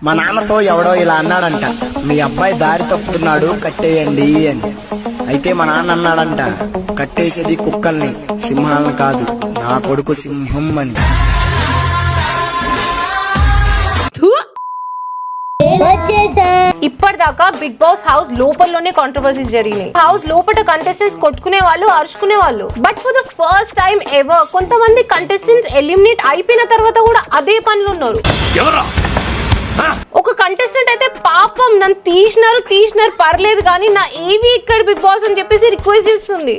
మా నాన్నతో ఎవడో ఇలా అన్నాడంట, మీ అబ్బాయి దారి తప్పుతున్నాడు కట్టేయండి అని. అయితే మా నాన్న అన్నాడంట, కట్టేసేది కుక్కల్ని, సింహాలను కాదు, నా కొడుకు సింహం అని. ఇప్పటిదాకా బిగ్ బాస్ హౌస్ లోపలలోనే కాంట్రవర్సీస్ జరిగినాయి. హౌస్ లోపల కంటెస్టెంట్స్ కొట్టుకునే వాళ్ళు, అరుచుకునే వాళ్ళు. But for the first time ever కొంతమంది కంటెస్టెంట్స్ ఎలిమినేట్ అయిపోయిన తర్వాత కూడా అదే పనులు ఉన్నారు. ఒక కంటెస్టెంట్ అయితే పాపం నన్ను తీసినారు పర్లేదు కానీ నా ఏవి ఇక్కడ బిగ్ బాస్ అని చెప్పేసి రిక్వెస్ట్ చేస్తుంది.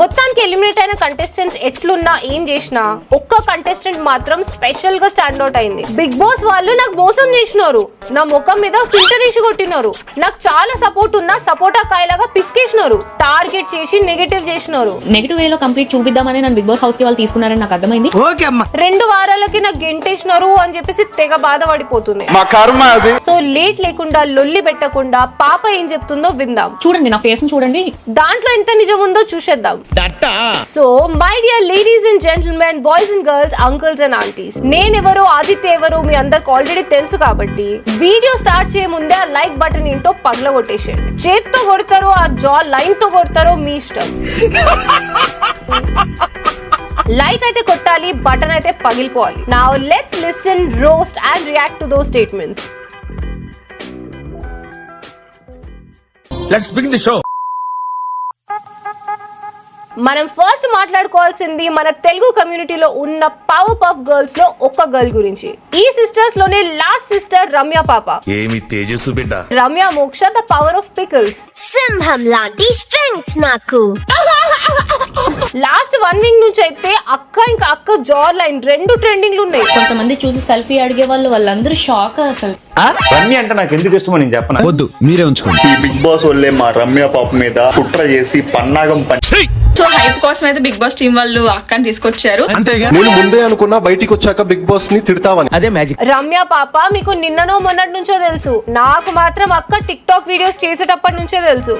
మొత్తానికి ఎలిమినేట్ అయిన కంటెస్టెంట్స్ ఎట్లున్నా ఏం చేసినా ఒక్క కంటెస్టెంట్ మాత్రం స్పెషల్ గా స్టాండ్ అవుట్ అయింది. బిగ్ బాస్ వాళ్ళు నాకు మోసం చేసినారు, నా ముఖం మీద ఫిల్టర్ వేసి కొట్టినారు, నాకు చాలా సపోర్ట్ ఉన్నా సపోర్టా కాయలాగా పిసికేసినారు, టార్గెట్ చేసి నెగటివ్ చేసినారు. నెగటివ్ వేలో కంప్లీట్ చూపిద్దామని నన్ను బిగ్ బాస్ హౌస్ కి వాళ్ళు తీసుకున్నారని నాకు అర్థమైంది. 2 వారాలకి నాకు గెంటేసినారు అని చెప్పేసి తెగ బాధపడిపోతుంది. సో లేట్ లేకుండా లొల్లి పెట్టకుండా పాప ఏం చెప్తుందో విందాం. చూడండి, నా ఫేస్ చూడండి, దాంట్లో ఎంత నిజం ఉందో చూసేద్దాం. So my dear ladies and gentlemen, boys and girls, uncles and aunties, నేనెవరో ఆదిత్య ఎవరో మీ అందరికి ఆల్రెడీ తెలుసు కాబట్టి వీడియో స్టార్ట్ చేయ ముందే ఆ లైక్ బటన్ ఏంటో పగలగొట్టేసేయండి. చేత్తో కొడతారో ఆ జా లైన్ తో కొడతారో మీ ఇష్టం. లైక్ అయితే కొట్టాలి, బటన్ అయితే పగిలిపోవాలి. Now let's listen, roast and react to those statements. Let's begin the show. మనం ఫస్ట్ మాట్లాడుకోవాల్సింది మన తెలుగు కమ్యూనిటీలో ఉన్న పవర్ పఫ్ గర్ల్స్ లో ఒక గర్ల్ గురించి. ఈ సిస్టర్స్ లోనే లాస్ట్ సిస్టర్ రమ్య పాప. ఏమి తేజస్సు బిడ్డ. రమ్య మోక్ష ద పవర్ ఆఫ్ పికల్స్. సింహం లాంటి స్ట్రెంగ్త్ నాకు. లాస్ట్ 1 వీక్ నుంచి అయితే అక్క జా లైన్ 2 ట్రెండింగ్లు ఉన్నాయి. కొంతమంది చూసి సెల్ఫీ అడిగే వాళ్ళందరూ షాక్. అసలు రమ్య అంటే నాకు ఎందుకు ఇష్టమో నేను చెప్పను. వద్దు, మీరే ఉంచుకోండి. ఈ బిగ్ బాస్ వల్లే మా రమ్య పాప మీద కుట్ర చేసి పన్నాగం సో హైప్ కోసం అయితే బిగ్ బాస్ టీం వాళ్ళు అక్కని తీసుకొచ్చారు. నేను ముందే అనుకున్నా బయటికి వచ్చాక బిగ్ బాస్ ని తిడతావని. అదే మ్యాజిక్. రమ్య పాప మీకు నిన్ననో మొన్నటి నుంచో తెలుసు, నాకు మాత్రం అక్క టిక్ టాక్ వీడియోస్ చేసేటప్పటి నుంచే తెలుసు.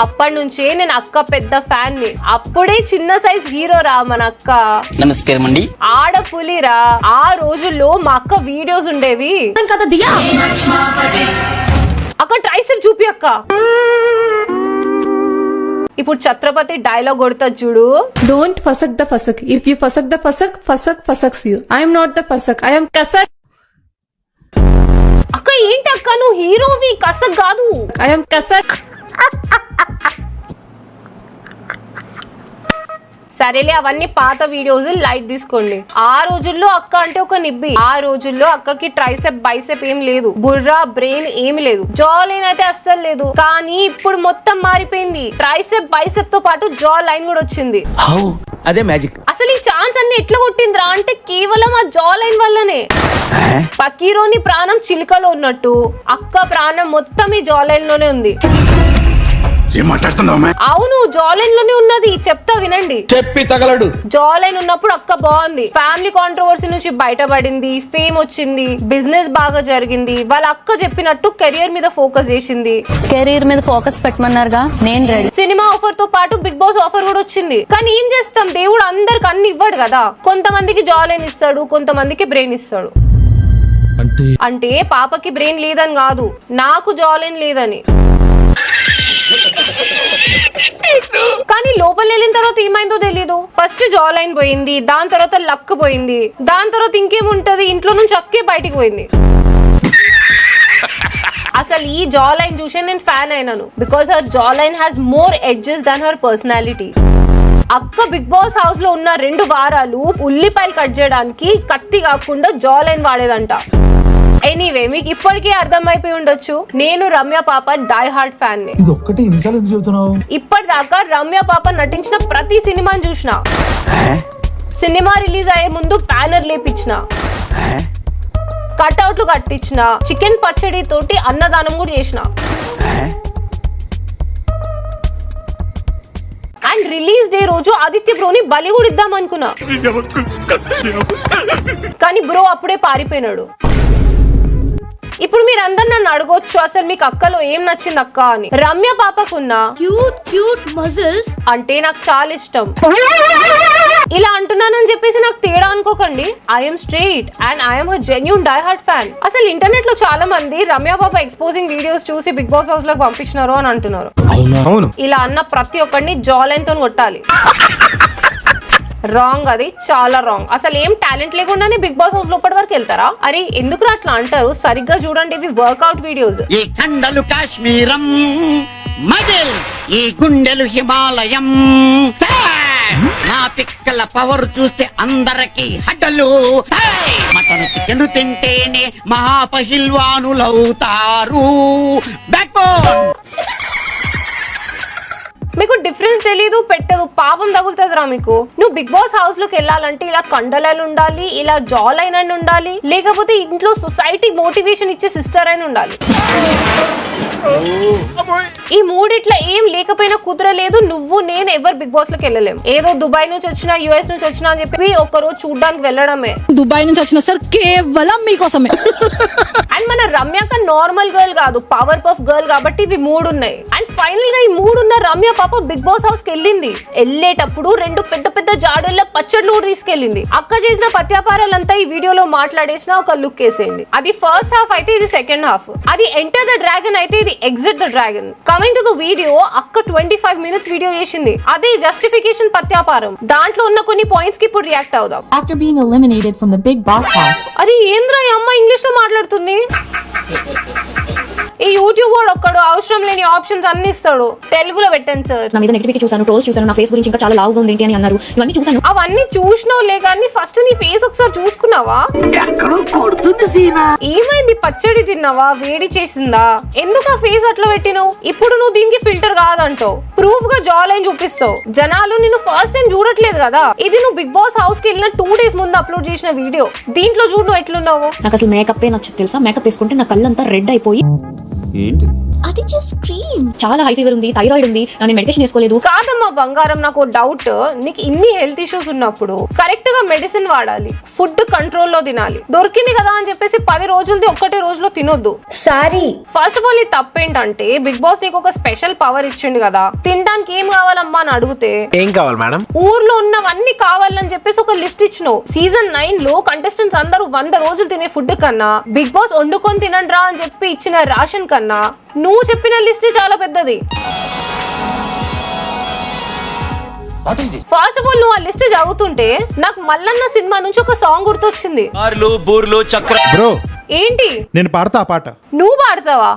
అప్పటి నుంచే నేను అక్క పెద్ద ఫ్యాన్ ని. అప్పుడే చిన్న సైజ్ హీరో రా మన అక్క. నమస్కారం అండి. ఆడపులిరా. ఆ రోజుల్లో మా అక్క వీడియోస్ ఉండేవి. అక్క ట్రైసెప్ చూపి అక్క. ఇప్పుడు ఛత్రపతి డైలాగ్ కొడతా చూడు. డోంట్ ఫసక్ ద ఫసక్. ఇఫ్ యూ ఫసక్ ద ఫసక్, ఫసక్ ఫసక్స్ యూ. ఐఎమ్ నాట్ ద ఫసక్, ఐఎమ్ కసక్. అక్క ఏంటి అక్క, నువ్వు హీరోవి, కసక్ కాదు. ఐఎమ్ కసక్. సరేలే, అవన్నీ పాత వీడియోస్, లైట్ తీసుకోండి. ఆ రోజుల్లో అక్క అంటే ఒక నిబ్బి. ఆ రోజుల్లో అక్కకి ట్రైసెప్ బైసెప్ ఏం లేదు, బుర్రా బ్రెయిన్ ఏమి లేదు, జా లైన్ అయితే అస్సలు లేదు. కానీ ఇప్పుడు మొత్తం మారిపోయింది. ట్రైసెప్ బైసెప్ తో పాటు జా లైన్ కూడా వచ్చింది. అదే మ్యాజిక్. అసలు ఈ ఛాన్స్ అన్ని ఎట్లా కొట్టిందిరా అంటే కేవలం ఆ జా లైన్ వల్లనే. పకీరోని ప్రాణం చిలుకలో ఉన్నట్టు అక్క ప్రాణం మొత్తం ఈ జా లైన్ లోనే ఉంది. అవును, జా లైన్ లోనే ఉన్నది. చెప్తా వినండి. చెప్పి తగలడు. జా లైన్ ఉన్నప్పుడు అక్క బాగుంది, ఫ్యామిలీ కాంట్రవర్సీ నుంచి బయటపడింది, ఫేమ్ వచ్చింది, బిజినెస్ బాగా జరిగింది. వాళ్ళ అక్క చెప్పినట్టు కెరియర్ మీద ఫోకస్ చేసింది. కెరీర్ మీద ఫోకస్ పెట్టమన్నారుగా, నేను రెడీ. సినిమా ఆఫర్ తో పాటు బిగ్ బాస్ ఆఫర్ కూడా వచ్చింది. కానీ ఏం చేస్తాం, దేవుడు అందరికి అన్ని ఇవ్వడు కదా. కొంతమందికి జా లైన్ ఇస్తాడు, కొంతమందికి బ్రెయిన్ ఇస్తాడు. అంటే పాపకి బ్రెయిన్ లేదని కాదు, నాకు జా లైన్ లేదని. కానీ లోపల వెళ్ళిన తర్వాత ఏమైందో తెలీదు. ఫస్ట్ జా లైన్ పోయింది, దాని తర్వాత లక్ పోయింది, దాని తర్వాత ఇంకేముంటది, ఇంట్లో నుంచి అక్కే బయటికి పోయింది. అసలు ఈ జా లైన్ చూసే నేను ఫ్యాన్ అయినాను. Because her jaw line has more edges than her personality. అక్క బిగ్ బాస్ హౌస్ లో ఉన్న 2 వారాలు ఉల్లిపాయలు కట్ చేయడానికి కత్తి కాకుండా జా లైన్ వాడేదంట. ఎనీవే, మీకు ఇప్పటికే అర్థమైపోయి ఉండొచ్చు, నేను రమ్య పాప డై హార్ట్ ఫ్యాన్ ని. ఇప్పటిదాకా రమ్య పాప నటించిన ప్రతి సినిమాని చూసిన. సినిమా రిలీజ్ అయ్యే ముందు బ్యానర్ లేపించిన, కట్అవుట్లు కట్టించిన, చికెన్ పచ్చడి తోటి అన్నదానం కూడా చేసిన. అండ్ రిలీజ్ డే రోజు ఆదిత్య బ్రోని బలి కూడా ఇద్దాం అనుకున్నా, కానీ బ్రో అప్పుడే పారిపోయినాడు. ఇప్పుడు మీరు అందరు నన్ను అడగొచ్చు అసలు మీకు అక్కలో ఏం నచ్చింది అక్క అని. రమ్య పాపకున్న క్యూట్ మజిల్స్ అంటే నాకు చాలా ఇష్టం. ఇలా అంటున్నానని చెప్పేసి నాకు తేడా అనుకోకండి. I'm straight and I'm a genuine die heart fan. అసలు ఇంటర్నెట్ లో చాలా మంది రమ్య పాప ఎక్స్పోజింగ్ వీడియోస్ చూసి బిగ్ బాస్ హౌస్ లోకి పంపించినారు అని అంటున్నారు. ఇలా అన్న ప్రతి ఒక్కరిని జా లైన్ తో కొట్టాలి. రాంగ్, అది చాలా రాంగ్. అసలు ఏం టాలెంట్ లేకుండానే బిగ్ బాస్ హౌస్ లోపటి వరకు వెళ్తారా? అరే ఎందుకు అట్లా అంటారు? సరిగ్గా చూడండి, ఇవి వర్కౌట్ వీడియోస్. ఈ కండలు కాశ్మీరం, మజిల్ ఈ గుండెలు హిమాలయం. నా పిక్కల పవర్ చూస్తే అందరికి హడ్డలు. మటన్ చికెన్ తింటేనే మహాపహిల్వానులవుతారు. Back bone. మీకు డిఫరెన్స్ తెలీదు, పెట్టదు, పాపం తగులుతుందిరా మీకు. నువ్వు బిగ్ బాస్ హౌస్ లోకి వెళ్ళాలంటే ఇలా కండలాలు ఉండాలి, ఇలా జా లైన్ అని ఉండాలి, లేకపోతే ఇంట్లో సొసైటీ మోటివేషన్ ఇచ్చే సిస్టర్ అని ఉండాలి. ఈ మూడిట్లా ఏం లేకపోయినా కుదరలేదు. నువ్వు నేను ఎవరు బిగ్ బాస్ లోకి వెళ్ళలేం. ఏదో దుబాయ్ నుంచి వచ్చినా, యుఎస్ నుంచి వచ్చినా అని చెప్పి ఒక్కరోజు చూడడానికి వెళ్ళడమే. దుబాయ్ నుంచి వచ్చిన సార్ కేవలం మీకోసమే. అండ్ మన రమ్యక నార్మల్ గర్ల్ కాదు, పవర్ పఫ్ గర్ల్ కాబట్టి ఇవి మూడు ఉన్నాయి. అండ్ ఫైనల్ గా ఈ మూడున్న రమ్య పాప బిగ్ బాస్ హౌస్ కి వెళ్ళింది. వెళ్ళేటప్పుడు రెండు పెద్ద పెద్ద జాడల్లో పచ్చళ్ళు కూడా తీసుకెళ్ళింది. అక్క చేసిన పత్యాపారాలంతా ఈ వీడియోలో మాట్లాడేసిన ఒక లుక్ వేసేయండి. అది ఫస్ట్ హాఫ్ అయితే, ఇది సెకండ్ హాఫ్. అది ఎంటర్ ద డ్రాగన్ అయితే, ఇది exit the dragon. Coming to the video, అక్క 25 minutes వీడియో చేసింది. అదే జస్టిఫికేషన్ పత్యాపారం. దాంట్లో ఉన్న కొన్ని పాయింట్స్ కి ఇప్పుడు రియాక్ట్ అవుదాం. After being eliminated from the Big Boss house. అరే ఏంద్రా ఈ అమ్మ ఇంగ్లీష్ లో మాట్లాడుతుంది? ఈ యూట్యూబ్ వాడు ఒక్కడు అవసరం లేని ఆప్షన్స్ అన్ని ఇస్తాడు. తెలుగులో పెట్టండి సార్. నా మీద నెగటివిటీ చూసాను, ట్రోల్స్ చూసాను, నా ఫేస్ గురించి ఇంకా చాలా లావుగా ఉంది అని అన్నారు. ఇవన్నీ చూసాను. అవన్నీ చూసినావులే కానీ ఫస్ట్ నీ ఫేస్ ఒకసారి చూసుకున్నావా? ఏమైంది? పచ్చడి తిన్నావా? వేడి చేసిందా? ఎందుకు ఆ ఫేస్ అట్లా పెట్టినావు? ఇప్పుడు నువ్వు దీనికి ఫిల్టర్ కాదంటావు, ప్రూఫ్ గా జా లైన్ చూపిస్తావు. జనాలు నిన్ను ఫస్ట్ టైం చూడట్లేదు కదా. ఇది నువ్వు బిగ్ బాస్ హౌస్ కి వెళ్ళిన 2 days ముందు అప్లోడ్ చేసిన వీడియో. దీంట్లో చూడు నువ్వు ఎట్లున్నావు. నాకు అసలు మేకప్ నచ్చదు తెలుసా. మేకప్ వేసుకుంటే నా కళ్ళంతా రెడ్ అయిపోయి అది జస్ట్ క్రీమ్. చాలా హై ఫీవర్ ఉంది, థైరాయిడ్ ఉంది, నేను మెడికేషన్ వేసుకోలేదు. కాదమ్మా బంగారం, నాకు డౌట్. నీకు ఇన్ని హెల్త్ ఇష్యూస్ ఉన్నప్పుడు కరెక్ట్ గా మెడిసిన్ వాడాలి, ఫుడ్ కంట్రోల్ లో తినాలి. దొరికింది కదా అని చెప్పేసి 10 రోజులది ఒక్కటే రోజులో తినొద్దు. సారీ. ఫస్ట్ ఆఫ్ ఆల్ ఈ తప్పేంటంటే బిగ్ బాస్ నీకు ఒక స్పెషల్ పవర్ ఇచ్చిండు కదా. తినడానికి ఏం కావాలమ్మా అని అడిగితే ఏం కావాలి మేడం? ఊర్లో ఉన్నవన్నీ కావాలని చెప్పేసి ఒక లిస్ట్ ఇచ్చినావు. సీజన్ 9 లో కంటెస్టెంట్స్ అందరూ 100 రోజులు తినే ఫుడ్ కన్నా బిగ్ బాస్ వండుకొని తినండి రా అని చెప్పి ఇచ్చిన రేషన్ కన్నా నువ్వు చెప్పిన లిస్ట్ చాలా పెద్దది. ఫస్ట్ ఆఫ్ ఆల్ నువ్వు ఆ లిస్ట్ చదువుతుంటే నాకు మల్లన్న సినిమా నుంచి ఒక సాంగ్ గుర్తొచ్చింది. బ్రో ఏంటి? నేను పాడతా ఆ పాట. నువ్వు పాడతావా?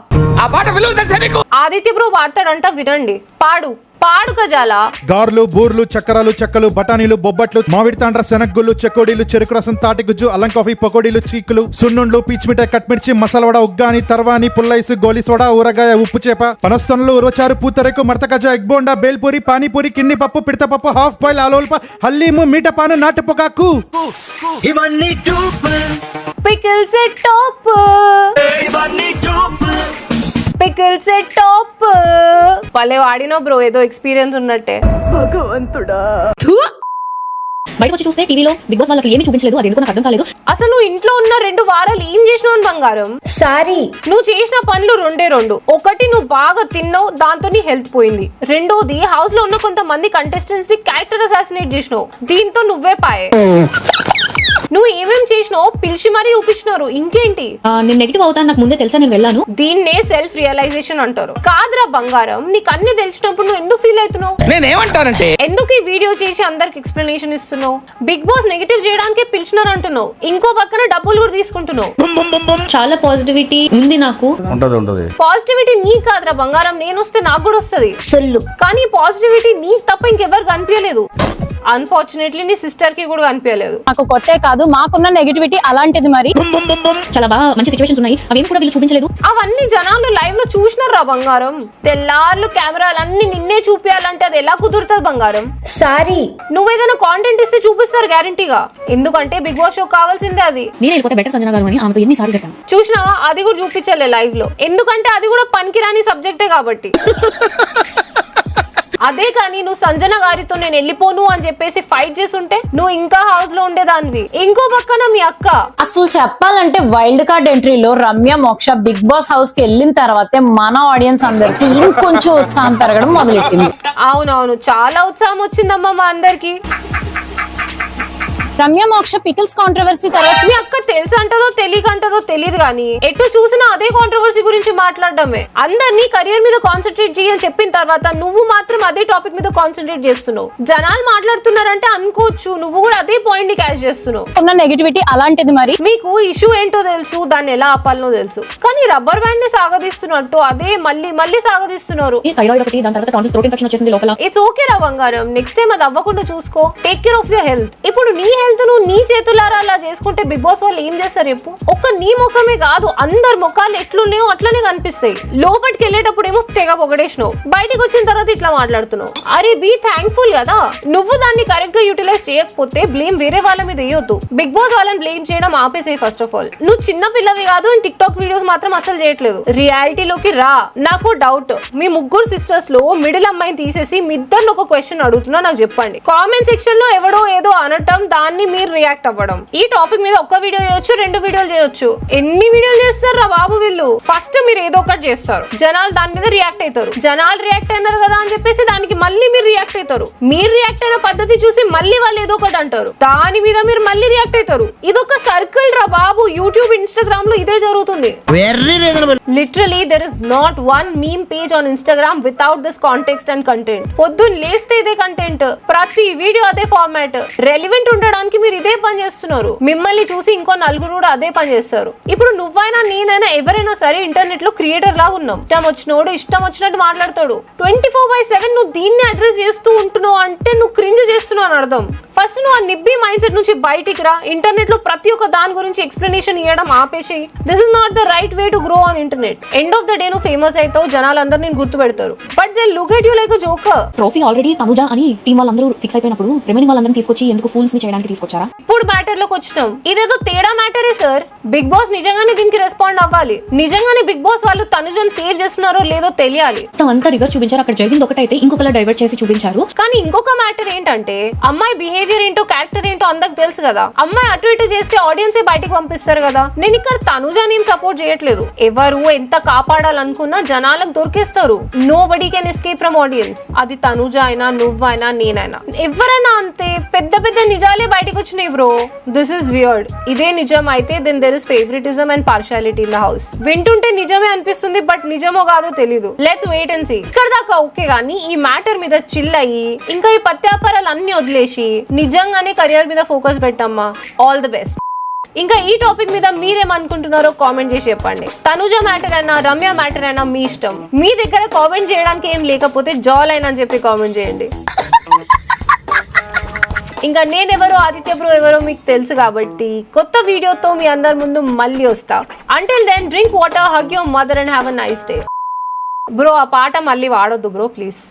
ఆ పాట విలువ తెలుసా నీకు? ఆదిత్య బ్రో పాడతాడంట, వినండి. పాడు పాడు కజాలా. గార్లు, బూర్లు, చక్కెరలు, చెక్కలు, బఠానీలు, బొబ్బట్లు, మామిడి తాండ్ర, శనగ్గుళ్ళు, చెకోడీలు, చెరుకు రసం, తాటిగుజ్జు, అల్లం కాఫీ, పకోడీలు, చీకులు, సున్నుండ్లు, పీచ్ మిఠాయి, కట్మిర్చి, మసాలవడ, ఉగ్గాని, తర్వాని, పుల్లైసు, గోలి సోడా, ఊరగాయ, ఉప్పు చేప, పనస్తనులు, ఉరచారు, పూతరేకు, మర్తకజ, ఎగ్ బోండా, బేల్పూరి, పానీపూరి, కిన్ని పప్పు, పిడత పప్పు, హాఫ్ బాయిల్, ఆలోల్ప, హల్లీము, మీటపాను, నాటు పొగాకు. ఇవన్నీ pickles at top, pickles at top. భలే వాడినో బ్రో, ఏదో ఎక్స్పీరియన్స్ ఉన్నట్టే. బయటకు వచ్చి చూస్తే టీవీలో బిగ్ బాస్ వాళ్ళకి ఏమి చూపించలేదు. అది ఎందుకు నాకు అర్థం కాలేదు. అసలు నువ్వు ఇంట్లో ఉన్న 2 వారాలు ఏం చేసినావు బంగారం? సారీ. నువ్వు చేసిన పనులు రెండే. ఒకటి, నువ్వు బాగా తిన్నావు, దాంతో నీ హెల్త్ పోయింది. రెండోది, హౌస్ లో ఉన్న కొంతమంది కంటెస్టెంట్స్ ని క్యారెక్టర్ అసాసినేట్ చేసినావు, దీంతో నువ్వే పాయే. నువ్వు ఏమేం చేసినావు పిలిచి మరీ చూపించినారు. ఇంకేంటి? నేను నెగిటివ్ అవుతాను నాకు ముందే తెలుసా, నేను వెళ్ళాను. దీన్నే సెల్ఫ్ రియలైజేషన్ అంటారు. కాదురా బంగారం, నీకు అన్ని తెలిసినప్పుడు నువ్వు ఎందుకు ఫీల్ అవుతున్నావు? నేనేమంటానంటే ఎందుకు ఈ వీడియో చేసి అందరికి ఎక్స్ప్లెనేషన్ ఇస్తున్నావు? బిగ్ బాస్ నెగిటివ్ చేయడానికి పిలిచినారు అంటున్నావు, ఇంకో పక్కన డబ్బులు కూడా తీసుకుంటున్నావు. చాలా పాజిటివిటీ ఉంది నాకు. పాజిటివిటీ నీ కాదురా బంగారం, నేను వస్తే నాకు కూడా వస్తుంది సొల్లు. కానీ పాజిటివిటీ నీకు తప్ప ఇంకెవరు కనిపించలేదు. అన్ఫార్చునేట్లీ నీ సిస్టర్ కి కూడా కనిపించలేదు. నాకు కొత్తే కాదు, మాకున్న నెగటివిటీ అలాంటిది. మరి చాలా బాగా మంచి సిచువేషన్స్ ఉన్నాయి, అవేం కూడా వీళ్ళు చూపించలేదు. అవన్నీ జనాలు లైవ్ లో చూసినారు రా బంగారం. తెల్లార్లు కెమెరాలు అన్ని నిన్నే చూపించాలంటే అది ఎలా కుదురుతుంది బంగారం? సారీ. నువ్వేదైనా కాంటెంట్ ఇస్తే చూపిస్తారు గ్యారంటీగా, ఎందుకంటే బిగ్ బాస్ షో కావాల్సిందే అది. నేను వెళ్ళిపోతే బెటర్ సంజన గారు అని ఆమెతో ఎన్నిసార్లు చెప్పాను. చూసినావా? అది కూడా చూపించలే లైవ్ లో, ఎందుకంటే అది కూడా పనికిరాని సబ్జెక్టే కాబట్టి. అదే కానీ నువ్వు సంజన గారితో నేను వెళ్ళిపోను అని చెప్పేసి ఫైట్ చేస్తుంటే నువ్వు ఇంకా హౌస్ లో ఉండేదానివి. ఇంకో పక్కన మీ అక్క. అసలు చెప్పాలంటే వైల్డ్ కార్డ్ ఎంట్రీలో రమ్య మోక్ష బిగ్ బాస్ హౌస్ కి వెళ్ళిన తర్వాతే మన ఆడియన్స్ అందరికి ఇంకొంచెం ఉత్సాహం పెరగడం మొదలెట్టింది. అవునవును, చాలా ఉత్సాహం వచ్చిందమ్మా మా అందరికి. రమ్య మోక్ష పికిల్స్ కాంట్రవర్సీ తర్వాత మీ అక్క తెలుసు అంటదో తెలియకంటదో తెలియదు కానీ ఎటు చూసినా అదే కాంట్రవర్సీ గురించి మాట్లాడడమే. అందరినీ కెరియర్ మీద కాన్సన్ట్రేట్ చేయని చెప్పిన తర్వాత నువ్వు మాత్రం అదే టాపిక్ మీద కాన్సన్ట్రేట్ చేస్తున్నావు. జనాలు మాట్లాడుతున్నారంటే అనుకోవచ్చు, నువ్వు కూడా అదే పాయింట్ ని క్యాచ్ చేస్తున్నావు. ఉన్న నెగిటివిటీ అలాంటిది. మరి మీకు ఇష్యూ ఏంటో తెలుసు, దాన్ని ఎలా ఆపాలనో తెలుసు, కానీ రబ్బర్ బ్యాండ్ ని సాగదీస్తున్నట్టు అదే మళ్ళీ మళ్ళీ సాగదీస్తున్నారు. ఇట్స్ ఓకే రా బంగారం, నెక్స్ట్ టైం అది అవ్వకుండా చూసుకో. Take care of your health. ఇప్పుడు నీ హెల్త్ ను నీ చేతులారా అలా చేసుకుంటే బిగ్ బాస్ వాళ్ళు ఏం చేస్తారు చెప్పు? ఒక్క నీ ముఖమే కాదు, అందరి ముఖాలు ఎట్లున్నాయో అట్లనే కనిపిస్తాయి. లోపలికి వెళ్ళేటప్పుడు ఏమో తెగ పొగడేసినావు, బయటకు వచ్చిన తర్వాత ఇట్లా మాట్లాడుతున్నావు. అరే బీ థ్యాంక్ఫుల్ కదా. నువ్వు దాన్ని కరెక్ట్ గా యూటిలైజ్ చేయకపోతే బ్లేమ్ వేరే వాళ్ళ మీద వేయొద్దు. బిగ్ బాస్ వాళ్ళని బ్లేమ్ చేయడం ఆపేసే. ఫస్ట్ ఆఫ్ ఆల్ నువ్వు చిన్న పిల్లవి కాదు, అండ్ టిక్ టాక్ వీడియోస్ మాత్రం అసలు చేయట్లేదు. రియాలిటీలోకి రా. నాకు డౌట్, మీ ముగ్గురు సిస్టర్స్ లో మిడిల్ అమ్మాయిని తీసేసి మీ ఇద్దరిని ఒక క్వశ్చన్ అడుగుతున్నా, నాకు చెప్పండి. కామెంట్ సెక్షన్ లో ఎవడో ఏదో అనటం, దాన్ని మీరు రియాక్ట్ అవ్వడం. ఈ టాపిక్ మీద ఒక్క వీడియో చేయొచ్చు, 2 వీడియోలు చేయొచ్చు. ఎన్ని వీడియోలు చేస్తారు రా బాబు వీళ్ళు? ఫస్ట్ మీరు ఏదో ఒకటి చేస్తారు, జనాలు దాని మీద రియాక్ట్ అవుతారు. జనాలు రియాక్ట్ అయినారు కదా అని చెప్పేసి దానికి మళ్ళీ మీరు రియాక్ట్ అవుతారు. మీరు రియాక్ట్ అయిన పద్ధతి చూసి మళ్ళీ వాళ్ళు ఏదో ఒకటి అంటారు, దాని మీద మీరు మళ్ళీ రియాక్ట్ అవుతారు. ఇదొక సర్కిల్ రా బాబు. యూట్యూబ్, ఇన్స్టాగ్రామ్ లో ఇదే జరుగుతుంది. Literally there is not one meme page on Instagram without this context and content. పొద్దున్న లేస్తే ఇదే కంటెంట్, ప్రతి వీడియో అదే ఫార్మాట్. రెలివెంట్ ఉండడానికి మీరు ఇదే పని చేస్తున్నారు. మిమ్మల్ని చూసి ఇంకో నలుగురు కూడా అదే పని చేస్తారు. ఇప్పుడు నువ్వైనా నేనైనా ఎవరైనా సరే ఇంటర్నెట్ లో క్రియేటర్ లాగా ఉన్నాం. ఇష్టం వచ్చినోడు ఇష్టం వచ్చినట్టు మాట్లాడతాడు. 24/7 నువ్వు దీన్ని అడ్రస్ చేస్తూ ఉంటున్నావు అంటే నువ్వు క్రింజ్ చేస్తున్నావు అని అర్థం. ఫస్ట్ నువ్వు ఆ నిబ్బి మైండ్ సెట్ నుంచి బయటికి రా. ఇంటర్నెట్ లో ప్రతి ఒక్క దాని గురించి ఎక్స్ప్లెనేషన్ ఇవ్వడం ఆపేసి. This is not the right way to grow on internet. End of the day నువ్వు ఫేమస్ అవుతావు, జనాలందరూ నేను గుర్తు పెడతారు. But they look at you like a joker. Trophy already Tanuja అని టీం వాళ్ళందరూ ఫిక్స్ అయిపోయినప్పుడు రిమైనింగ్ వాళ్ళందరినీ తీసుకొచ్చి ఎందుకు ఫూల్స్ ని చేయడానికి తీసుకొచ్చారా? ఇప్పుడు మ్యాటర్ లోకి వచ్చినాం. ఇదేదో తేడా మ్యాటరే సార్. బిగ్ బాస్ నిజంగానే దీనికి రెస్పాండ్ అవ్వాలి. నిజంగానే బిగ్ బాస్ వాళ్ళు తనుజని సేవ్ చేస్తున్నారో లేదో తెలియాలి. అంతా రివర్స్ చూపించారు. అక్కడ జరిగింది ఒకటైతే ఇంకొకలా డైవర్ట్ చేసి చూపించారు. కానీ ఇంకొక మ్యాటర్ ఏంటంటే అమ్మాయి బిహేవియర్ ఏంటో, క్యారెక్టర్ ఏంటో అందరికి తెలుసు కదా. అమ్మాయి అటు ఇటు చేస్తే ఆడియన్స్ బయటికి పంపిస్తారు కదా. నేను ఇక్కడ తనుజని సపోర్ట్ చేయట్లేదు. ఎవరు ఎంత కాపాడాలనుకున్నా జనాలకు దొరికేస్తారు. Nobody can escape from audience. అది తనుజ అయినా, నువ్వైనా, నేనైనా, ఎవరైనా అంతే. పెద్ద పెద్ద నిజాలే బయటకు వచ్చినాయి బ్రో. This is weird. ఇదే నిజం అయితే then there is favouritism and partiality in the house. వింటుంటే నిజమే అనిపిస్తుంది, బట్ నిజమో కాదో తెలీదు. Let's wait and see. ఇక్కడ దాకా ఓకే గానీ ఈ మ్యాటర్ మీద చిల్ అయ్యి ఇంకా ఈ పత్యాపారాలు అన్ని వదిలేసి నిజంగానే కెరియర్ మీద ఫోకస్ పెట్టమ్మా. All the best. ఇంకా ఈ టాపిక్ మీద మీరేమనుకుంటున్నారో కామెంట్ చేసి చెప్పండి. తనుజ మ్యాటర్ అయినా, రమ్య మ్యాటర్ అయినా మీ ఇష్టం. మీ దగ్గర కామెంట్ చేయడానికి ఏం లేకపోతే జాల్ అయినా అని చెప్పి కామెంట్ చేయండి. ఇంకా నేనెవరో, ఆదిత్య బ్రో ఎవరో మీకు తెలుసు కాబట్టి కొత్త వీడియోతో మీ అందరి ముందు మళ్ళీ వస్తా. Until then drink water, hug your mother and have a nice day. Bro ఆ పాట మళ్ళీ వాడొద్దు బ్రో ప్లీజ్.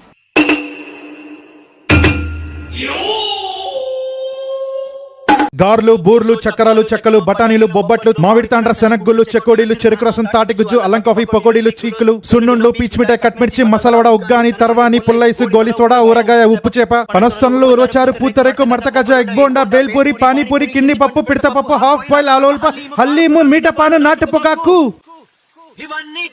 గార్లు, బూర్లు, చక్రాలు, చెక్కలు, బఠానీలు, బొబ్బట్లు, మామిడి తాండ్ర, శనగగుళ్ళు, చెకోడీలు, చెరుకు రసం, తాటిగుజ్జు, అల్లం కాఫీ, పకోడీలు, చీకులు, సున్నుండ్లు, పీచిమిఠాయి, కట్మిర్చి, మసాలా వడ, ఉగ్గాని, తర్వాని, పుల్లైస్, గోలి సోడా, ఊరగాయ, ఉప్పు చేప, పనస్తనులు, ఉరచారు, పూతరేకు, మడతకజ, ఎగ్ బోండా, బేల్పూరి, పానీపూరి, కిన్ని పప్పు, పిడత పప్పు, హాఫ్ బాయిల్, ఆలోల్ప, హల్లీము, మీటపాను, నాటు పొగాకు. ఇవన్నీ